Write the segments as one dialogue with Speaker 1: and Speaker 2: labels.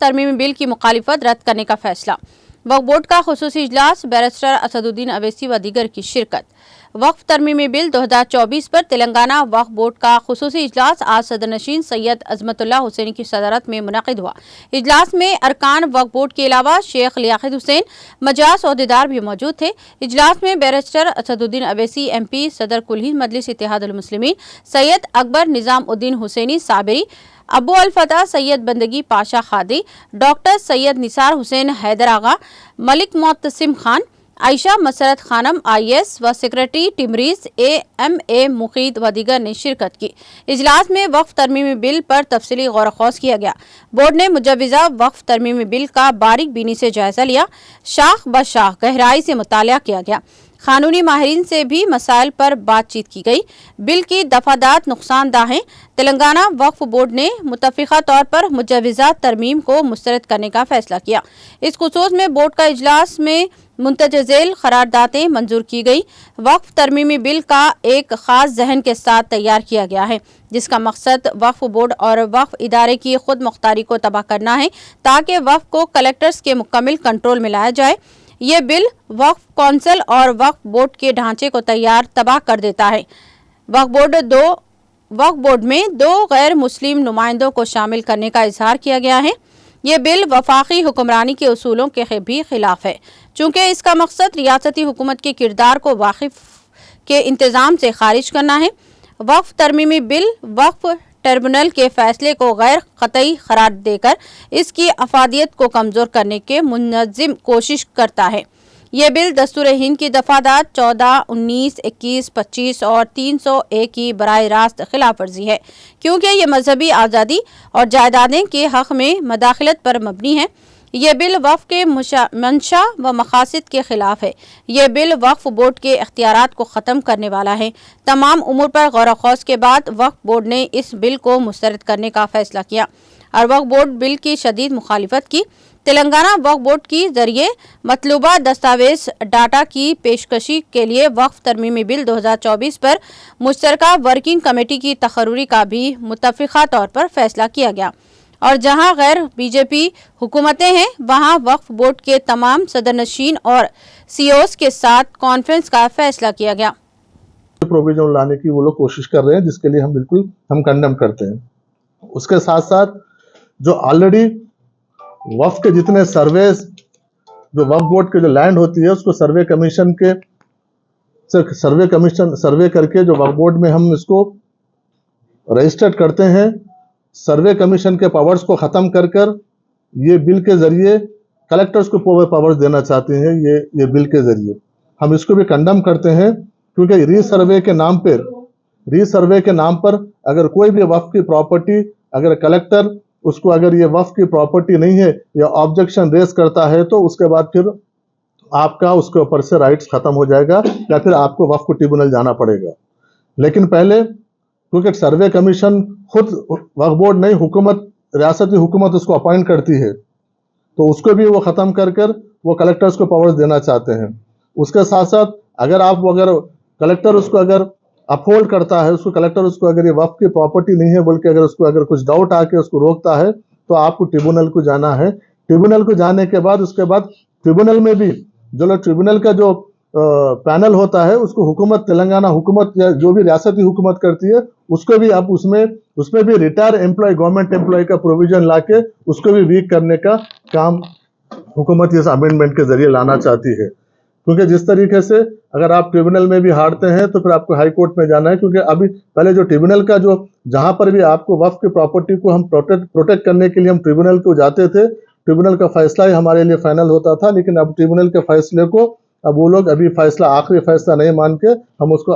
Speaker 1: तरमीमी bill की मुखालिफत रद्द करने का फैसला। वक्फ बोर्ड का खुसूसी इजलास, बैरिस्टर असदुद्दीन अवैसी व दीगर की शिरकत। वक्फ तरमीमी बिल 2024 पर तेलंगाना वक्फ बोर्ड का खुसूसी इजलास आज सदर नशीन सैयद अजमतुल्लाह हुसैन की सदारत में मुनक़िद हुआ। इजलास में अरकान वक्फ बोर्ड के अलावा शेख लियाकत हुसैन मजाज ओहदेदार भी मौजूद थे। इजलास में बैरिस्टर असदुद्दीन अवैसी MP, सदर कुल हिंद मजलिस इत्तेहादुल मुस्लिमीन सैयद अकबर निज़ामुद्दीन हुसैनी साबरी, अबू अल फतह सैयद बंदगी पाशा खादी, डॉक्टर सैयद निसार हुसैन हैदर आगा, मलिक मोतसिम खान, आयशा मसरत खानम IAS व सेक्रेटरी टिमरीज AMA मुकीद व दीगर ने शिरकत की। इजलास में वक्फ तरमीमी बिल पर तफसीली गौर खौज किया गया। बोर्ड ने मुजव्विज़ा वक्फ तरमीमी बिल का बारीक बीनी से जायजा लिया। शाख ब शाख गहराई से मुताला किया गया। कानूनी माहिरीन से भी मसाइल पर बातचीत की गई। बिल की दफादात नुकसानदा हैं। तेलंगाना वक्फ बोर्ड ने मुतफ़िक़ा तौर पर मुजव्विज़ा तरमीम को मुस्तरद करने का फैसला किया। इस खुसूस में बोर्ड का इजलास में मुंतज़ेल करारदादें मंजूर की गई। वक्फ तरमीमी बिल का एक ख़ास जहन के साथ तैयार किया गया है, जिसका मकसद वक्फ बोर्ड और वक्फ इदारे की खुद मुख्तारी को तबाह करना है, ताकि वक्फ को कलेक्टर्स के मुकम्मल कंट्रोल में लाया जाए। ये बिल वक्फ कौंसिल और वक्फ बोर्ड के ढांचे को तबाह कर देता है। वक्फ बोर्ड में 2 गैर मुस्लिम नुमाइंदों को शामिल करने का इजहार किया गया है। ये बिल वफाकी हुक्मरानी के उसूलों के भी खिलाफ है, चूँकि इसका मकसद रियासती हुकूमत के किरदार को वाकिफ के इंतज़ाम से खारिज करना है। वक्फ तरमीमी बिल वक्फ ट्रिब्यूनल के फैसले को गैर क़तई करार देकर इसकी अफादियत को कमज़ोर करने के मुनज़्ज़िम कोशिश करता है। यह बिल दस्तूर हिंद की दफादात 14, 19, 21, 25 और 301 की बराह रास्त खिलाफ वर्जी है, क्योंकि ये मजहबी आज़ादी और जायदादें के हक़ में मदाखलत पर मबनी है। यह बिल वक्फ के मंशा व मकासद के खिलाफ है। यह बिल वक्फ बोर्ड के इख्तियारात को ख़त्म करने वाला है। तमाम उमूर पर गौर खौज के बाद वक्फ बोर्ड ने इस बिल को मुस्तरद करने का फैसला किया और वक्फ बोर्ड बिल की शदीद मुखालिफत की। तेलंगाना वक्फ बोर्ड की जरिए मतलूबा दस्तावेज डाटा की पेशकशी के लिए वक्फ तरमीमी बिल 2024 पर मुश्तरका वर्किंग कमेटी की तकर्री का भी मुत्तफ़िक़ा तौर पर फैसला किया गया और जहां गैर BJP हुकूमतें हैं, वहां वक्फ बोर्ड के तमाम सदरनशीन और CEOs के साथ कॉन्फ्रेंस का फैसला किया गया।
Speaker 2: प्रोविजन लाने की वो लोग कोशिश कर रहे हैं, जिसके लिए हम कंडेम करते हैं। उसके साथ साथ जो ऑलरेडी वक्फ के जितने सर्वेस, जो वक्फ बोर्ड के जो लैंड होती है, उसको सर्वे करके जो वक्फ बोर्ड में हम इसको रजिस्टर्ड करते हैं। सर्वे कमीशन के पावर्स को ख़त्म कर ये बिल के ज़रिए कलेक्टर्स को पावर्स देना चाहते हैं। ये बिल के ज़रिए हम इसको भी कंडेम करते हैं, क्योंकि रीसर्वे के नाम पर अगर कोई भी वक्फ की प्रॉपर्टी, अगर कलेक्टर उसको अगर ये वक्फ की प्रॉपर्टी नहीं है या ऑब्जेक्शन रेज करता है, तो उसके बाद फिर आपका उसके ऊपर से राइट्स ख़त्म हो जाएगा या फिर आपको वक्फ ट्रिब्यूनल जाना पड़ेगा। लेकिन पहले क्योंकि सर्वे कमीशन खुद वक्फ बोर्ड नहीं, रियासती हुकूमत उसको अपॉइंट करती है, तो उसको भी वो ख़त्म कर वो कलेक्टर्स को पावर्स देना चाहते हैं। उसके साथ साथ अगर कलेक्टर उसको अगर अपहोल्ड करता है, कलेक्टर उसको अगर ये वक्फ की प्रॉपर्टी नहीं है बोल के उसको अगर कुछ डाउट आके उसको रोकता है, तो आपको ट्रिब्यूनल को जाना है। ट्रिब्यूनल को जाने के बाद उसके बाद ट्रिब्यूनल में भी ट्रिब्यूनल का जो पैनल होता है, उसको तेलंगाना हुकूमत या जो भी रियासती हुकूमत करती है, उसको भी अब उसमें भी रिटायर एम्प्लॉय, गवर्नमेंट एम्प्लॉय का प्रोविजन लाके उसको भी वीक करने का काम हुकूमत इस अमेंडमेंट के जरिए लाना चाहती है। क्योंकि जिस तरीके से अगर आप ट्रिब्यूनल में भी हारते हैं तो फिर आपको हाई कोर्ट में जाना है, क्योंकि अभी पहले जो ट्रिब्यूनल का जहां पर भी आपको वक्फ की प्रॉपर्टी को हम प्रोटेक्ट करने के लिए हम ट्रिब्यूनल को जाते थे, ट्रिब्यूनल का फैसला ही हमारे लिए फाइनल होता था। लेकिन अब ट्रिब्यूनल के फैसले को अब वो लोग अभी आखिरी फैसला नहीं मान के हम उसको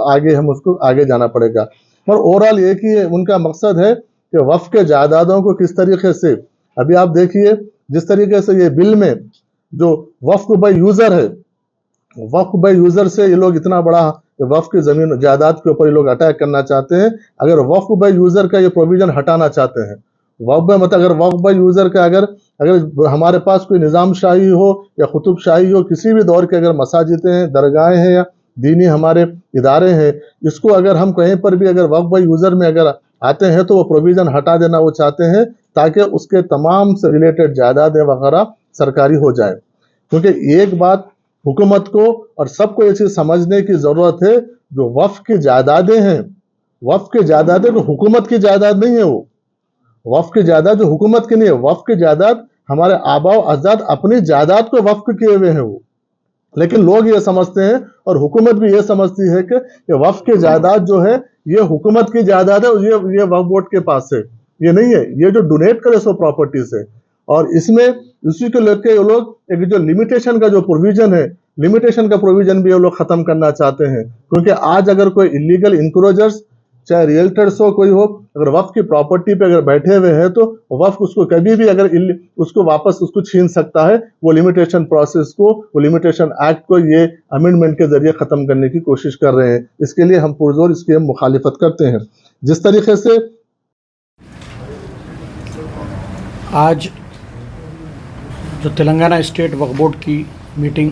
Speaker 2: आगे जाना पड़ेगा। और ओवरऑल एक ही उनका मकसद है कि वक्फ के जायदादों को किस तरीके से, अभी आप देखिए जिस तरीके से ये बिल में जो वक्फ बाय यूजर है, वक्फ बाय यूजर से ये लोग इतना बड़ा वक्फ की जमीन जायदाद के ऊपर ये लोग अटैक करना चाहते हैं। अगर वक्फ बाय यूजर का ये प्रोविजन हटाना चाहते हैं, अगर वक्फ बाय यूजर का अगर हमारे पास कोई निज़ाम शाही हो या कुतुब शाही हो, किसी भी दौर के अगर मसाजिदें हैं, दरगाहें हैं या दीनी हमारे इदारे हैं, इसको अगर हम कहीं पर भी अगर वक्फ बाय यूजर में अगर आते हैं तो वो प्रोविजन हटा देना वो चाहते हैं ताकि उसके तमाम से रिलेटेड जायदादें वगैरह सरकारी हो जाए। क्योंकि एक बात हुकूमत को और सबको ये चीज समझने की जरूरत है, जो वक्फ की जायदादें हैं, वक्फ की जायदादें तो हुकूमत की जायदाद नहीं है। वो वक्फ की जायदाद जो हुकूमत की नहीं है, वक्फ की जायदाद हमारे आबा और अजदाद अपनी जायदाद को वक्फ किए हुए हैं वो। लेकिन लोग ये समझते हैं और हुकूमत भी ये समझती है कि ये वक्फ की जायदाद जो है ये हुकूमत की जायदाद है और ये वक्फ बोर्ड के पास है। ये नहीं है, ये जो डोनेट करे सो प्रॉपर्टीज है। और इसमें इसी को लेकर ये लोग एक जो लिमिटेशन का जो प्रोविजन है, लिमिटेशन का प्रोविजन भी ये लोग खत्म करना चाहते हैं। क्योंकि आज अगर कोई इलीगल इंक्रोचर्स, चाहे रियल्टर्स हो, कोई हो, अगर वक्फ की प्रॉपर्टी पे अगर बैठे हुए हैं तो वक्फ उसको कभी भी अगर उसको वापस उसको छीन सकता है। वो लिमिटेशन प्रोसेस को, वो लिमिटेशन एक्ट को ये अमेंडमेंट के जरिए खत्म करने की कोशिश कर रहे हैं। इसके लिए हम पुरजोर इसकी हम मुखालिफत करते हैं। जिस तरीके से
Speaker 3: आज जो तेलंगाना स्टेट वक्फ बोर्ड की मीटिंग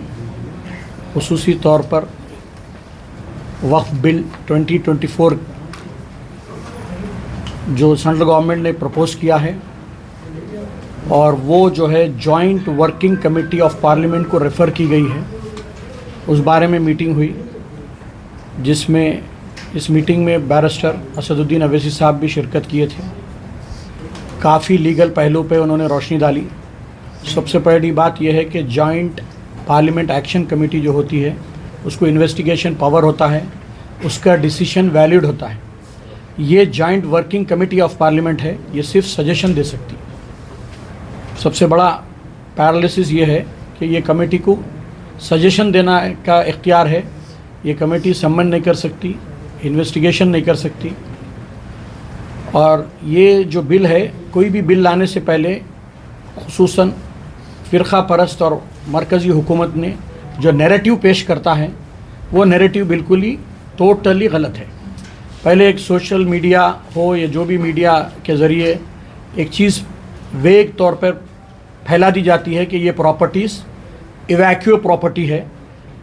Speaker 3: खुसूसी तौर पर वक्फ बिल 2024 जो सेंट्रल गवर्नमेंट ने प्रपोज़ किया है और वो जो है joint working committee of parliament को रेफ़र की गई है, उस बारे में मीटिंग हुई, जिसमें इस मीटिंग में बैरिस्टर असदुद्दीन अवैसी साहब भी शिरकत किए थे। काफ़ी लीगल पहलू पे उन्होंने रोशनी डाली। सबसे पहली बात यह है कि जॉइंट पार्लियामेंट एक्शन कमेटी जो होती है उसको इन्वेस्टिगेशन पावर होता है, उसका डिसीजन वैलिड होता है। ये joint working committee of parliament है, ये सिर्फ सजेशन दे सकती है। सबसे बड़ा पैरालिसिस ये है कि ये कमेटी को सजेशन देना का इख्तियार है। ये कमेटी सम्मन नहीं कर सकती, इन्वेस्टिगेशन नहीं कर सकती। और ये जो बिल है, कोई भी बिल लाने से पहले खुसूसन फ़िरक़ा परस्त और मरकज़ी हुकूमत ने जो नैरेटिव पेश करता है वो नैरेटिव बिल्कुल ही टोटली गलत है। पहले एक सोशल मीडिया हो या जो भी मीडिया के ज़रिए एक चीज़ वेग तौर पर फैला दी जाती है कि ये प्रॉपर्टीज़ इवैक्यूए प्रॉपर्टी है,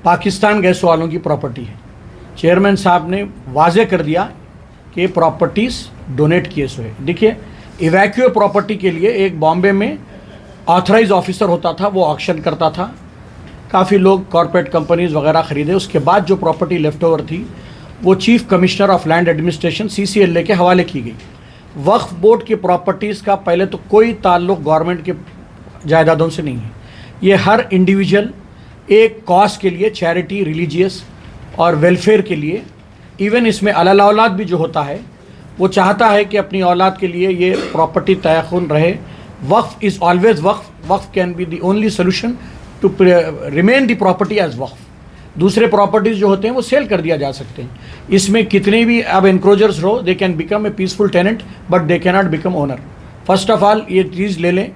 Speaker 3: पाकिस्तान गैस वालों की प्रॉपर्टी है। चेयरमैन साहब ने वाज़े कर दिया कि ये प्रॉपर्टीज़ डोनेट किए सो है। देखिए, इवैक्यूए प्रॉपर्टी के लिए एक बॉम्बे में ऑथराइज ऑफिसर होता था, वो ऑक्शन करता था, काफ़ी लोग कॉरपोरेट कंपनीज वगैरह ख़रीदे। उसके बाद जो प्रॉपर्टी लेफ़्ट ओवर थी वो chief commissioner of land administration CCLA के हवाले की गई। वक्फ बोर्ड की प्रॉपर्टीज़ का पहले तो कोई ताल्लुक़ गवर्नमेंट के जायदादों से नहीं है। ये हर इंडिविजुअल एक कॉज के लिए, चैरिटी, रिलीजियस और वेलफेयर के लिए, इवन इसमें अलाल औलाद भी जो होता है वो चाहता है कि अपनी औलाद के लिए ये प्रॉपर्टी तयख़ुन रहे। Waqf is always waqf. Waqf can be the only solution to remain the property as waqf. दूसरे प्रॉपर्टीज़ जो होते हैं वो सेल कर दिया जा सकते हैं। इसमें कितने भी अब एनक्रोचर्स रहो, they can become a peaceful tenant but they can not become owner. First of all ये चीज़ ले लें।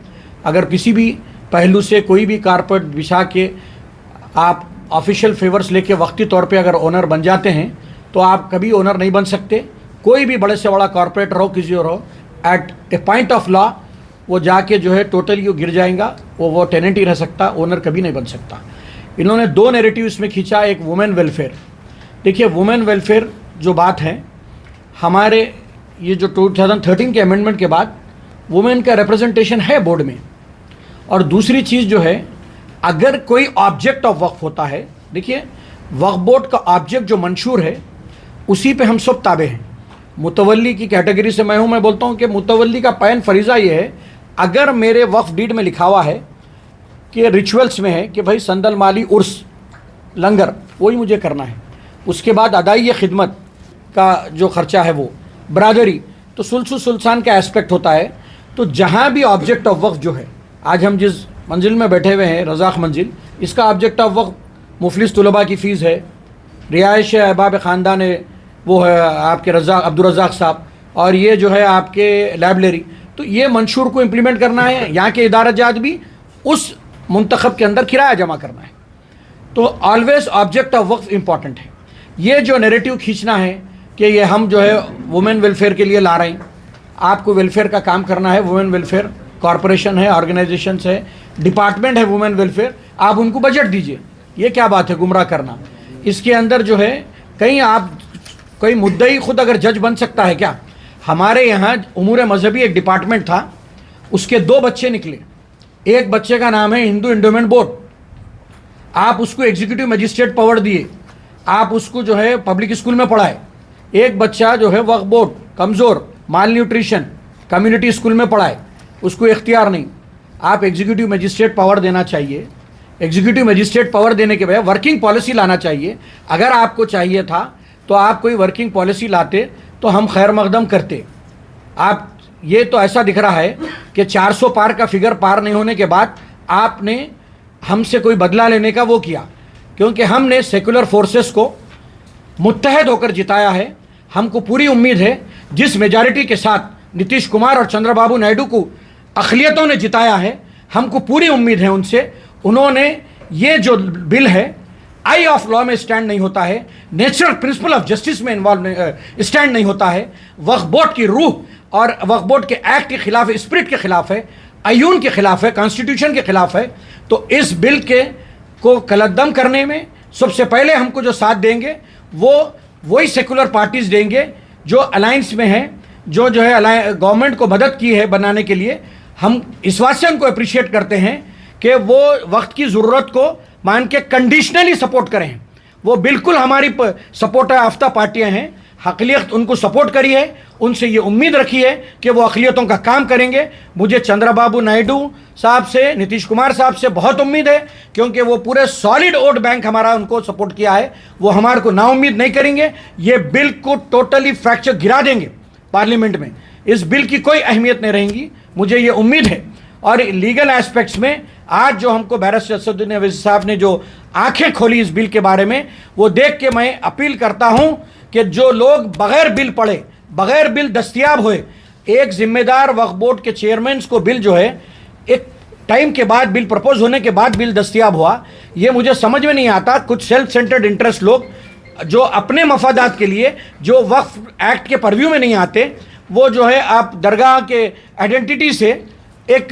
Speaker 3: अगर किसी भी पहलू से कोई भी कारपेट बिछा के आप ऑफिशियल फेवर्स लेके वक्ती तौर पे अगर ओनर बन जाते हैं तो आप कभी ओनर नहीं बन सकते। कोई भी बड़े से बड़ा कॉरपोरेट रहो, किसी और हो, at a point of law वो जाके जो है टोटली वो गिर जाएगा, वो टेनेंट ही रह सकता, ओनर कभी नहीं बन सकता। इन्होंने दो नैरेटिव इसमें खींचा, एक वुमेन वेलफेयर। देखिए, वुमेन वेलफेयर जो बात है, हमारे ये जो 2013 के अमेंडमेंट के बाद वुमेन का रिप्रेजेंटेशन है बोर्ड में। और दूसरी चीज़ जो है, अगर कोई ऑब्जेक्ट ऑफ वक्फ होता है, देखिए वक्फ बोर्ड का ऑब्जेक्ट जो मंशूर है उसी पे हम सब ताबे हैं। मुतवल्ली की कैटेगरी से मैं हूँ, मैं बोलता हूँ कि मुतवल्ली का पैन फरीज़ा ये है, अगर मेरे वक्फ डीड में लिखा हुआ है कि रिचुअल्स में है कि भाई संदल माली उर्स लंगर वही मुझे करना है, उसके बाद अदाई खिदमत का जो ख़र्चा है वो बरादरी, तो सुल्सु सुल्सान का एस्पेक्ट होता है। तो जहाँ भी ऑब्जेक्ट ऑफ वक्फ जो है, आज हम जिस मंजिल में बैठे हुए हैं रज़ाक मंजिल, इसका ऑब्जेक्ट ऑफ वक्फ मुफलिस तुलबा की फ़ीस है, रिहाइश अहबाब ख़ानदान है, वो है आपके रज़ाक अब्दुर्रज़ाक साहब, और ये जो है आपके लाइब्रेरी। तो ये मंशूर को इम्प्लीमेंट करना है, यहाँ के इदारा जात भी उस मुंतखब के अंदर किराया जमा करना है। तो always object of Waqf important है। ये जो नैरेटिव खींचना है कि ये हम जो है वुमेन वेलफेयर के लिए ला रहे हैं, आपको वेलफेयर का काम करना है, वुमेन वेलफेयर कॉरपोरेशन है, ऑर्गेनाइजेशंस है, डिपार्टमेंट है वुमेन वेलफेयर, आप उनको बजट दीजिए। ये क्या बात है, गुमराह करना। इसके अंदर जो है कहीं आप कोई मुद्दई खुद अगर जज बन सकता है क्या? हमारे यहाँ उमूर मजहबी एक डिपार्टमेंट था, उसके 2 बच्चे निकले। एक बच्चे का नाम है हिंदू एंडोमेंट बोर्ड, आप उसको एग्जीक्यूटिव मजिस्ट्रेट पावर दिए, आप उसको जो है पब्लिक स्कूल में पढ़ाए। एक बच्चा जो है वक्फ बोर्ड, कमज़ोर, माल न्यूट्रिशन, कम्युनिटी स्कूल में पढ़ाए, उसको इख्तियार नहीं। आप एग्जीक्यूटिव मजिस्ट्रेट पावर देना चाहिए। एग्जीक्यूटिव मजिस्ट्रेट पावर देने के बजाय वर्किंग पॉलिसी लाना चाहिए। अगर आपको चाहिए था तो आप कोई वर्किंग पॉलिसी लाते तो हम खैर मकदम करते। आप ये तो ऐसा दिख रहा है कि 400 पार का फिगर पार नहीं होने के बाद आपने हमसे कोई बदला लेने का वो किया, क्योंकि हमने सेकुलर फोर्सेस को मुत्तहद होकर जिताया है। हमको पूरी उम्मीद है जिस मेजॉरिटी के साथ नीतीश कुमार और चंद्रबाबू नायडू को अक़लियतों ने जिताया है, हमको पूरी उम्मीद है उनसे। उन्होंने ये जो बिल है आई ऑफ लॉ में स्टैंड नहीं होता है, नेचुरल प्रिंसिपल ऑफ जस्टिस में इन्वॉल्व स्टैंड नहीं होता है, वक्फ बोर्ड की रूह और वक्फ बोर्ड के एक्ट के खिलाफ है, स्पिरिट के खिलाफ है, अयून के खिलाफ है, कॉन्स्टिट्यूशन के खिलाफ है। तो इस बिल के को कलदम करने में सबसे पहले हमको जो साथ देंगे वो वही सेकुलर पार्टीज देंगे जो अलायंस में हैं, जो है गवर्नमेंट को मदद की है बनाने के लिए। हम इस बात से उनको अप्रिशिएट करते हैं कि वो वक्त की ज़रूरत को मान के कंडीशनली सपोर्ट करें। वो बिल्कुल हमारी सपोर्ट याफ्ता पार्टियां हैं, अक़लियत उनको सपोर्ट करी है, उनसे ये उम्मीद रखी है कि वो अक़लियतों का काम करेंगे। मुझे चंद्रबाबू नायडू साहब से, नीतीश कुमार साहब से बहुत उम्मीद है, क्योंकि वो पूरे सॉलिड वोट बैंक हमारा उनको सपोर्ट किया है। वो हमारे को नाउम्मीद नहीं करेंगे। ये बिल को टोटली फ्रैक्चर गिरा देंगे पार्लियामेंट में। इस बिल की कोई अहमियत नहीं रहेगी, मुझे ये उम्मीद है। और लीगल एस्पेक्ट्स में आज जो हमको बैरिस्टर असदुद्दीन अवैसी साहब ने जो आंखें खोली इस बिल के बारे में, वो देख के मैं अपील करता हूं कि जो लोग बगैर बिल पढ़े, बगैर बिल दस्तयाब हुए, एक जिम्मेदार वक्फ बोर्ड के चेयरमैन को बिल जो है एक टाइम के बाद, बिल प्रपोज होने के बाद बिल दस्तयाब हुआ, ये मुझे समझ में नहीं आता। कुछ सेल्फ सेंटर्ड इंटरेस्ट लोग जो अपने मफादात के लिए जो वक्फ एक्ट के परव्यू में नहीं आते, वो जो है आप दरगाह के आइडेंटिटी से एक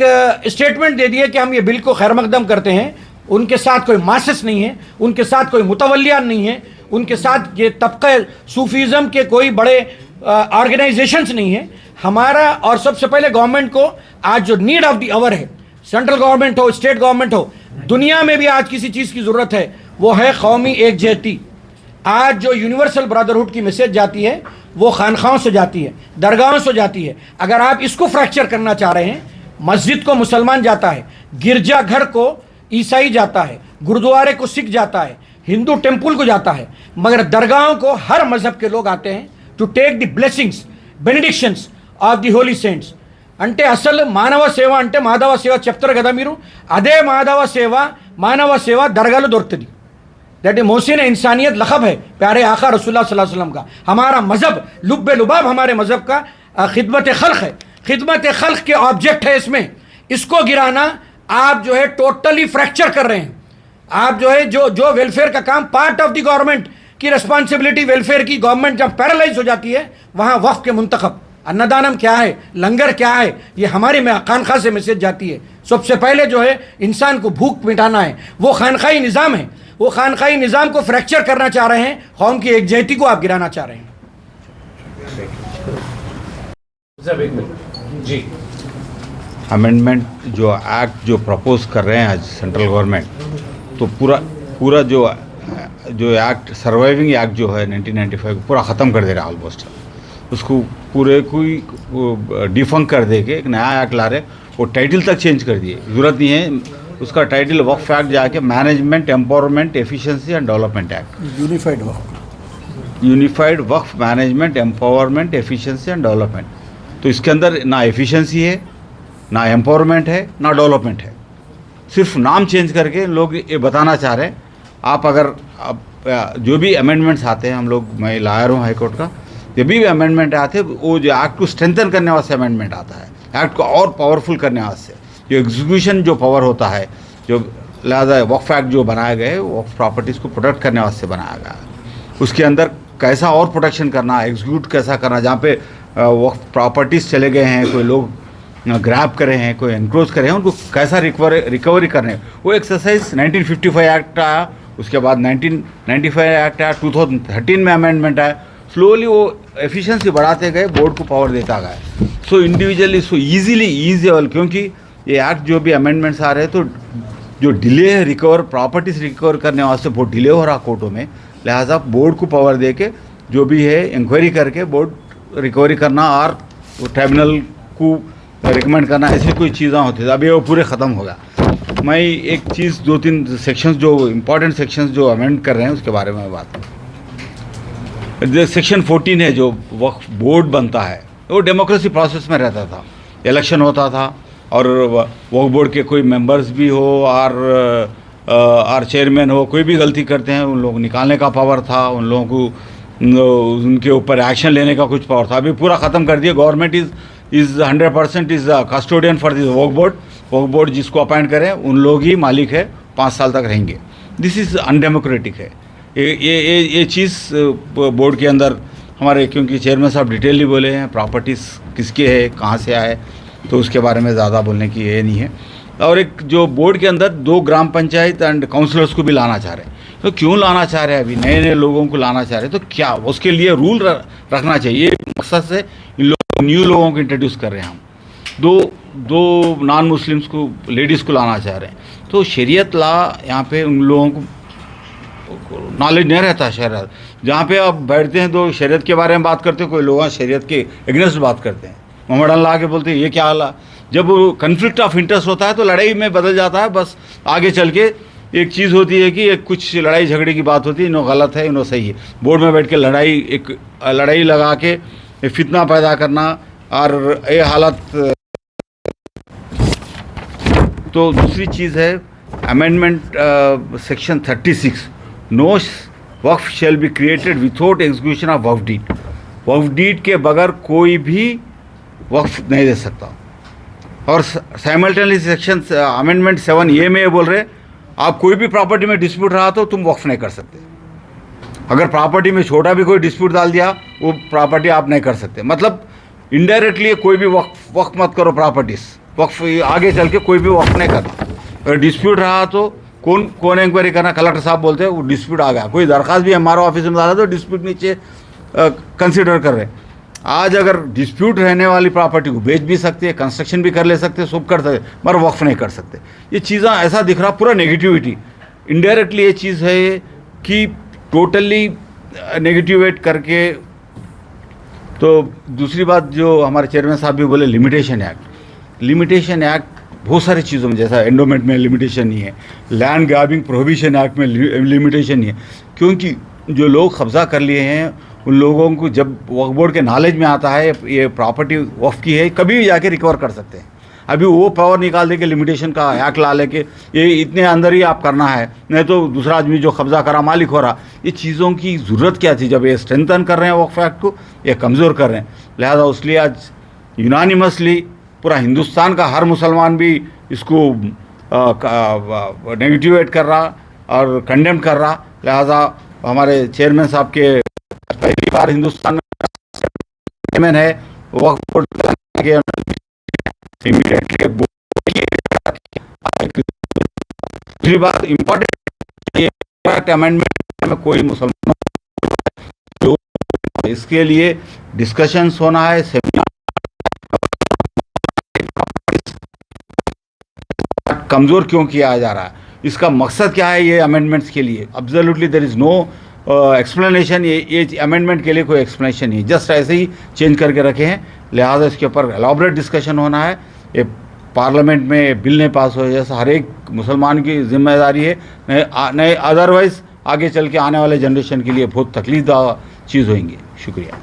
Speaker 3: स्टेटमेंट दे दिए कि हम ये बिल को खैर मकदम करते हैं। उनके साथ कोई मासिस नहीं है, उनके साथ कोई मुतवल्लियान नहीं है, उनके साथ ये तबका सूफीज़म के कोई बड़े ऑर्गेनाइजेशंस नहीं है। हमारा और सबसे पहले गवर्नमेंट को आज जो नीड ऑफ द आवर है, सेंट्रल गवर्नमेंट हो, स्टेट गवर्नमेंट हो, दुनिया में भी आज किसी चीज़ की ज़रूरत है, वो है कौमी एकजहती। आज जो यूनिवर्सल ब्रदरहुड की मैसेज जाती है वो खानखाओं से जाती है, दरगाहों से जाती है। अगर आप इसको फ्रैक्चर करना चाह रहे हैं, मस्जिद को मुसलमान जाता है, गिरजा घर को ईसाई जाता है, गुरुद्वारे को सिख जाता है, हिंदू टेम्पल को जाता है, मगर दरगाहों को हर मजहब के लोग आते हैं to take the blessings, benedictions of the holy saints. అంటే అసలు మానవ సేవ అంటే మాధవ సేవ చెప్తారు కదా మీరు, అదే మాధవ సేవ మానవ సేవ దర్గాలో దొరుకుతుంది। दैट इज मोहसिन इंसानियत लक़ब है प्यारे आका रसूलुल्लाह सल्लल्लाहु अलैहि वसल्लम का। हमारा मज़हब लुब्बे लुबाब हमारे मज़हब का खिदमत खल्क़ है, खिदमत खल्क़ के ऑब्जेक्ट है इसमें। इसको गिराना आप जो है टोटली फ्रैक्चर कर रहे हैं। आप जो है जो वेलफेयर का काम पार्ट ऑफ द गवर्नमेंट की रिस्पॉन्सिबिलिटी, वेलफेयर की गवर्नमेंट जब पैरालाइज हो जाती है, वहाँ वक्फ के मुंतखब अन्नदानम क्या है, लंगर क्या है, ये हमारी खानखा से मैसेज जाती है। सबसे पहले जो है इंसान को भूख मिटाना है, वो खानखाई निज़ाम है। वो खानखाई निज़ाम को फ्रैक्चर करना चाह रहे हैं, कौम की एकजहती को आप गिराना चाह रहे हैं।
Speaker 4: जी, अमेंडमेंट जो एक्ट जो प्रपोज कर रहे हैं आज सेंट्रल गवर्नमेंट, तो पूरा जो एक्ट सर्वाइविंग एक्ट जो है 1995 को पूरा ख़त्म कर दे रहा है ऑलमोस्ट। उसको पूरे कोई डिफंक कर दे के एक नया एक्ट ला रहे, वो टाइटल तक चेंज कर दिए। ज़रूरत नहीं है उसका टाइटल वक्फ एक्ट जाके management empowerment efficiency and development act, unified Waqf management empowerment efficiency and development. तो इसके अंदर ना एफिशिएंसी है, ना एम्पावरमेंट है, ना डेवलपमेंट है। सिर्फ नाम चेंज करके लोग ये बताना चाह रहे हैं। आप अगर जो भी अमेंडमेंट्स आते हैं, हम लोग, मैं लायर हूँ हाई कोर्ट का, जब भी अमेंडमेंट आते हैं वो जो एक्ट को स्ट्रेंथन करने वास्ते अमेंडमेंट आता है, एक्ट को और पावरफुल करने वास्ते। जो एग्जीक्यूशन जो पावर होता है, जो लिहाजा वक्फ एक्ट जो बनाए गए वक्फ प्रॉपर्टीज़ को प्रोटेक्ट करने वास्ते बनाया गया, उसके अंदर कैसा और प्रोटेक्शन करना, एग्जीक्यूट कैसा करना, जहाँ पे वक्फ प्रॉपर्टीज़ चले गए हैं, कोई लोग ग्रैब करे हैं, कोई एनक्रोच करे हैं, उनको कैसा रिकवरी करने, वो एक्सरसाइज 1955 एक्ट आया, उसके बाद 1995 एक्ट आया, 2013 में अमेंडमेंट आया, स्लोली वो एफिशिएंसी बढ़ाते गए, बोर्ड को पावर देता गया। सो इंडिविजुअली सो ईजीएबल, क्योंकि ये एक्ट जो भी अमेंडमेंट्स आ रहे हैं तो जो डिले है रिकवर प्रॉपर्टीज रिकवर करने वास्ते बहुत डिले हो रहा कोर्टों में, लिहाजा बोर्ड को पावर दे के जो भी है इंक्वायरी करके बोर्ड रिकवरी करना और ट्राइब्यूनल को रिकमेंड करना, ऐसी कोई चीज़ें होती थी। अभी वो पूरे ख़त्म हो गया। मैं एक चीज़ 2-3 सेक्शंस जो इम्पोर्टेंट सेक्शंस जो अमेंड कर रहे हैं उसके बारे में बात करूँ। सेक्शन 14 है जो वक्फ बोर्ड बनता है, वो डेमोक्रेसी प्रोसेस में रहता था, इलेक्शन होता था और वक्फ बोर्ड के कोई मेंबर्स भी हो और चेयरमैन हो, कोई भी गलती करते हैं उन लोगों को निकालने का पावर था, उन लोगों को उनके ऊपर एक्शन लेने का कुछ पावर था। अभी पूरा ख़त्म कर दिया। Government is 100% is custodian for this Waqf board जिसको अपॉइंट करें उन लोग ही मालिक है, 5 साल तक रहेंगे। दिस इज़ अनडेमोक्रेटिक है ये चीज़ बोर्ड के अंदर हमारे, क्योंकि चेयरमैन साहब डिटेलली बोले हैं प्रॉपर्टीज़ किसके है, कहाँ से आए, तो उसके बारे में ज़्यादा बोलने की ये नहीं है। और एक जो बोर्ड के अंदर 2 ग्राम पंचायत एंड काउंसलर्स को भी लाना चाह रहे हैं, तो क्यों लाना चाह रहे हैं? अभी नए लोगों को लाना चाह रहे हैं, तो क्या उसके लिए रूल रखना चाहिए? मकसद से इन न्यू लोगों को इंट्रोड्यूस कर रहे हैं हम। दो नॉन मुस्लिम्स को, लेडीज़ को लाना चाह रहे हैं, तो शरीयत ला यहाँ पे उन लोगों को नॉलेज नहीं रहता। शरीयत जहाँ पे आप बैठते हैं तो शरीयत के बारे में बात करते हैं, कोई लोग शरीयत के एग्नेस्ट बात करते हैं, मोहम्मद अल्लाह के बोलते हैं ये क्या हाल है। जब कन्फ्लिक्ट ऑफ इंटरेस्ट होता है तो लड़ाई में बदल जाता है। बस आगे चल के एक चीज़ होती है कि एक कुछ लड़ाई झगड़े की बात होती है, इन्हों गलत है इन्हों सही है। बोर्ड में बैठ के लड़ाई लगा के फितना पैदा करना और ये हालत। तो दूसरी चीज़ है amendment section 36, no waqf shall be created without execution of waqf deed. Waqf deed के बगैर कोई भी वक्फ नहीं दे सकता। और साइमल्टेनियसली सेक्शन अमेंडमेंट 7A में ये बोल रहे आप कोई भी प्रॉपर्टी में डिस्प्यूट रहा तो तुम वक्फ नहीं कर सकते। अगर प्रॉपर्टी में छोटा भी कोई डिस्प्यूट डाल दिया वो प्रॉपर्टी आप नहीं कर सकते। मतलब इनडायरेक्टली कोई भी वक्फ मत करो प्रॉपर्टीज, वक्फ आगे चल के कोई भी वक्फ नहीं करना। अगर डिस्प्यूट रहा तो कौन इंक्वायरी करना? कलेक्टर साहब बोलते हैं वो डिस्प्यूट आ गया, कोई दरख्वास्त भी हमारा ऑफिस में डाला तो डिस्प्यूट नीचे कंसिडर कर रहे हैं। आज अगर डिस्प्यूट रहने वाली प्रॉपर्टी को बेच भी सकते हैं, कंस्ट्रक्शन भी कर ले सकते हैं, सब कर सकते, मगर वक्फ नहीं कर सकते। ये चीज़ें ऐसा दिख रहा पूरा नेगेटिविटी। इनडायरेक्टली ये चीज़ है कि टोटली नेगेटिवेट करके। तो दूसरी बात जो हमारे चेयरमैन साहब भी बोले, लिमिटेशन एक्ट बहुत सारी चीज़ों में, जैसा एंडोमेंट में लिमिटेशन नहीं है, लैंड ग्रैबिंग प्रोहिबिशन एक्ट में लिमिटेशन नहीं है, क्योंकि जो लोग कब्ज़ा कर लिए हैं उन लोगों को जब वक्फ बोर्ड के नॉलेज में आता है ये प्रॉपर्टी वक्फ की है, कभी भी जाके रिकवर कर सकते हैं। अभी वो पावर निकाल दे के लिमिटेशन का एक्ट ला लेके ये इतने अंदर ही आप करना है, नहीं तो दूसरा आदमी जो कब्ज़ा करा मालिक हो रहा। ये चीज़ों की ज़रूरत क्या थी? जब ये स्ट्रेंथन कर रहे हैं वक्फ एक्ट को, ये कमज़ोर कर रहे हैं। लिहाजा उसलिए आज यूनानिमसली पूरा हिंदुस्तान का हर मुसलमान भी इसको नेगेटिवेट कर रहा और कंडेम कर रहा। लिहाजा हमारे चेयरमैन साहब के पहली बार हिंदुस्तान में चेयरमैन है वक्फ बोर्ड के इमीडिएटली। दूसरी बात इम्पोर्टेंट अमेंडमेंट में कोई मुसलमान, इसके लिए डिस्कशंस होना है, सेमिनार कमज़ोर क्यों किया जा रहा है, इसका मकसद क्या है ये अमेंडमेंट्स के लिए। Absolutely there is no explanation. ये अमेंडमेंट के लिए कोई एक्सप्लेनेशन नहीं, जस्ट ऐसे ही चेंज करके रखे हैं। लिहाजा इसके ऊपर एलॉबरेट डिस्कशन होना है। ये पार्लियामेंट में बिल नहीं पास हो जैसा हर एक मुसलमान की जिम्मेदारी है, नहीं अदरवाइज़ आगे चल के आने वाले जनरेशन के लिए बहुत तकलीफदा चीज़ होंगी। शुक्रिया।